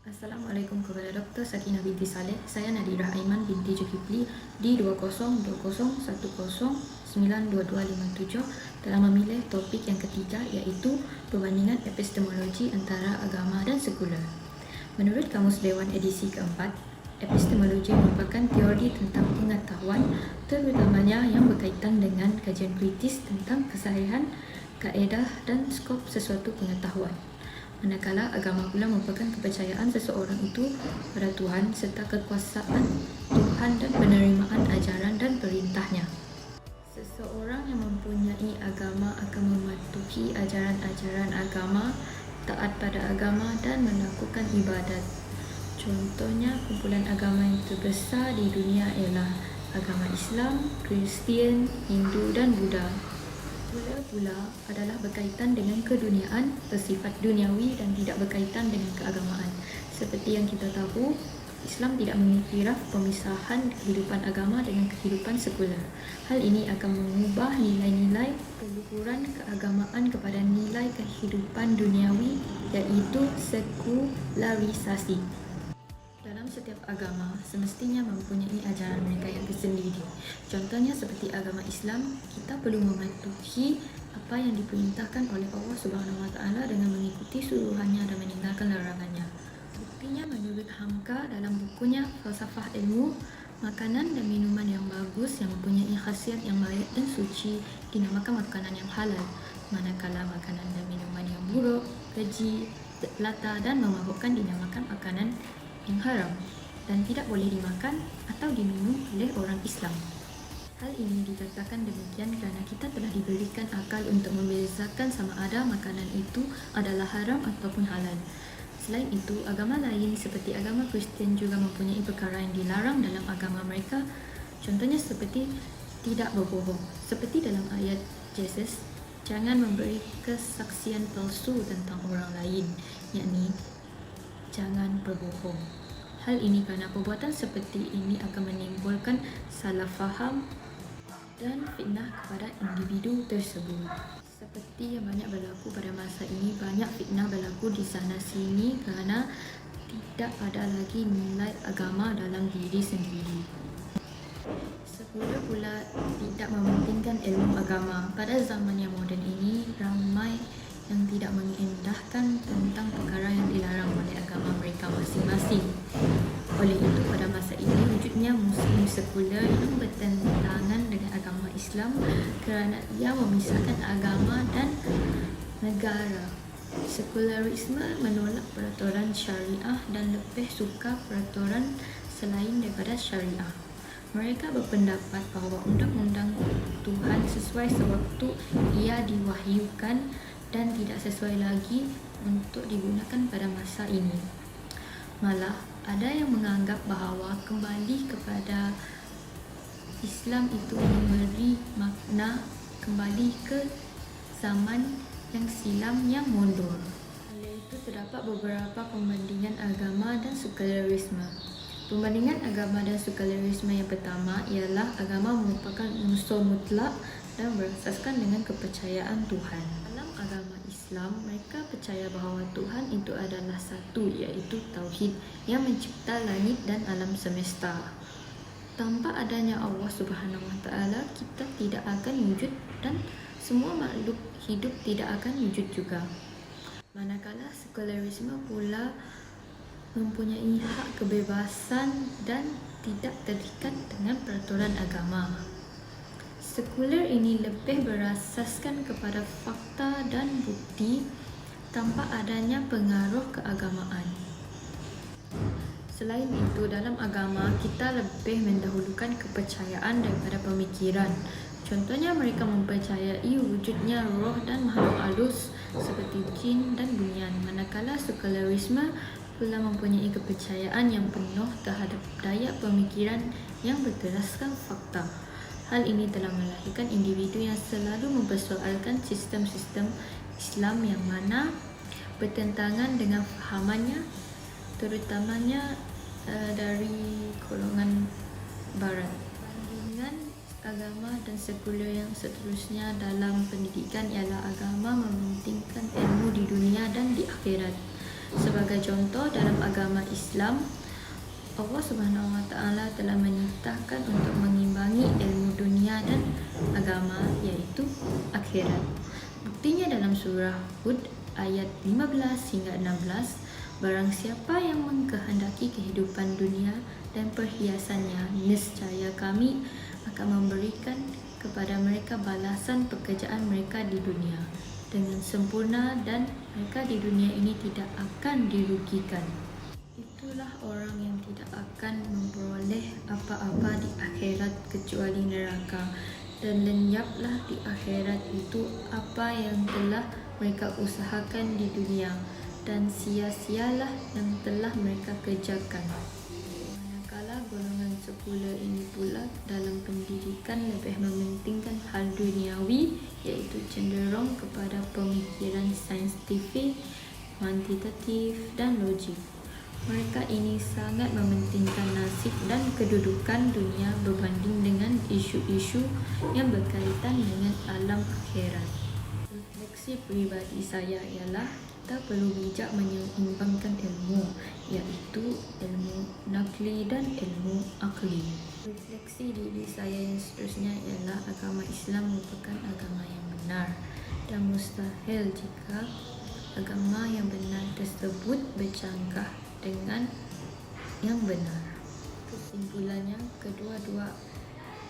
Assalamualaikum kepada Dr. Sakinah binti Saleh. Saya Nadirah Aiman binti Zulkifli di 202010922257 telah memilih topik yang ketiga, iaitu perbandingan epistemologi antara agama dan sekular. Menurut Kamus Dewan edisi keempat, epistemologi merupakan teori tentang pengetahuan, terutamanya yang berkaitan dengan kajian kritis tentang kesahihan, kaedah dan skop sesuatu pengetahuan. Manakala agama pula merupakan kepercayaan seseorang itu pada Tuhan serta kekuasaan Tuhan dan penerimaan ajaran dan perintahnya. Seseorang yang mempunyai agama akan mematuhi ajaran-ajaran agama, taat pada agama dan melakukan ibadat. Contohnya, kumpulan agama yang terbesar di dunia ialah agama Islam, Kristian, Hindu dan Buddha. Sekular pula adalah berkaitan dengan keduniaan, bersifat duniawi dan tidak berkaitan dengan keagamaan. Seperti yang kita tahu, Islam tidak mengiktiraf pemisahan kehidupan agama dengan kehidupan sekular. Hal ini akan mengubah nilai-nilai peluhuran keagamaan kepada nilai kehidupan duniawi, iaitu sekularisasi. Dalam setiap agama, semestinya mempunyai ajaran mereka yang tersendiri. Contohnya seperti agama Islam, kita perlu mematuhi apa yang diperintahkan oleh Allah SWT dengan mengikuti suruhannya dan meninggalkan larangannya. Buktinya menurut Hamka dalam bukunya Falsafah Ilmu, makanan dan minuman yang bagus yang mempunyai khasiat yang baik dan suci dinamakan makanan yang halal, manakala makanan dan minuman yang buruk, keji, latah dan memabukkan dinamakan makanan yang haram dan tidak boleh dimakan atau diminum oleh orang Islam. Hal ini dikatakan demikian kerana kita telah diberikan akal untuk membezakan sama ada makanan itu adalah haram ataupun halal. Selain itu, agama lain seperti agama Kristian juga mempunyai perkara yang dilarang dalam agama mereka. Contohnya seperti tidak berbohong. Seperti dalam ayat Yesus, jangan memberi kesaksian palsu tentang orang lain, yakni jangan berbohong. Hal ini kerana perbuatan seperti ini akan menimbulkan salah faham dan fitnah kepada individu tersebut. Seperti yang banyak berlaku pada masa ini, banyak fitnah berlaku di sana sini kerana tidak ada lagi nilai agama dalam diri sendiri. Sekular pula tidak mementingkan ilmu agama. Pada zaman yang moden ini, ramai yang tidak mengindahkan tentang perkara yang dilarang oleh agama mereka masing-masing. Oleh itu, pada masa ini wujudnya Muslim sekular yang bertentangan dengan agama Islam kerana ia memisahkan agama dan negara. Sekularisme menolak peraturan syariah dan lebih suka peraturan selain daripada syariah. Mereka berpendapat bahawa undang-undang Tuhan sesuai sewaktu ia diwahyukan dan tidak sesuai lagi untuk digunakan pada masa ini. Malah, ada yang menganggap bahawa kembali kepada Islam itu memberi makna kembali ke zaman yang silam yang mundur. Oleh itu, terdapat beberapa perbandingan agama dan sekularisme. Perbandingan agama dan sekularisme yang pertama ialah agama merupakan unsur mutlak dan berasaskan dengan kepercayaan Tuhan. Dalam agama Islam, mereka percaya bahawa Tuhan itu adalah satu, iaitu Tauhid yang mencipta langit dan alam semesta. Tanpa adanya Allah SWT, kita tidak akan wujud dan semua makhluk hidup tidak akan wujud juga. Manakala sekularisme pula mempunyai hak kebebasan dan tidak terikat dengan peraturan agama. Sekular ini lebih berasaskan kepada fakta dan bukti tanpa adanya pengaruh keagamaan. Selain itu, dalam agama kita lebih mendahulukan kepercayaan daripada pemikiran. Contohnya, mereka mempercayai wujudnya roh dan makhluk halus seperti jin dan bunyian, manakala sekularisme pula mempunyai kepercayaan yang penuh terhadap daya pemikiran yang berteraskan fakta. Hal ini telah melahirkan individu yang selalu mempersoalkan sistem-sistem Islam yang mana bertentangan dengan fahamannya, terutamanya dari golongan Barat. Bandingan agama dan sekular yang seterusnya dalam pendidikan ialah agama mementingkan ilmu di dunia dan di akhirat. Sebagai contoh, dalam agama Islam, Allah Subhanahu Wa Taala telah menyatakan untuk mengimbangi ilmu dunia dan agama, iaitu akhirat. Buktinya dalam surah Hud ayat 15 hingga 16, barang siapa yang mengkehendaki kehidupan dunia dan perhiasannya, niscaya kami akan memberikan kepada mereka balasan pekerjaan mereka di dunia dengan sempurna, dan mereka di dunia ini tidak akan dirugikan. Itulah orang yang tidak akan memperoleh apa-apa di akhirat kecuali neraka, dan lenyaplah di akhirat itu apa yang telah mereka usahakan di dunia, dan sia-sialah yang telah mereka kerjakan. Manakala golongan sekular ini pula dalam pendidikan lebih mementingkan hal duniawi, iaitu cenderung kepada pemikiran saintifik, kuantitatif dan logik. Mereka ini sangat mementingkan nasib dan kedudukan dunia berbanding dengan isu-isu yang berkaitan dengan alam akhirat. Refleksi pribadi saya ialah kita perlu bijak menyeimbangkan ilmu, iaitu ilmu nakli dan ilmu akli. Refleksi diri saya yang seterusnya ialah agama Islam merupakan agama yang benar, dan mustahil jika agama yang benar tersebut bercanggah dengan yang benar. Kesimpulannya, kedua-dua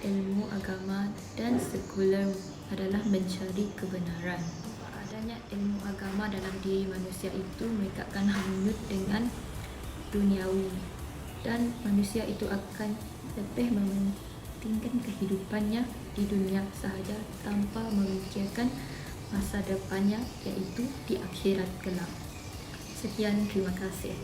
ilmu agama dan sekular adalah mencari kebenaran. Adanya ilmu agama dalam diri manusia itu mereka akan hanyut dengan duniawi, dan manusia itu akan lebih mementingkan kehidupannya di dunia sahaja tanpa memikirkan masa depannya, iaitu di akhirat kelak. Sekian, terima kasih.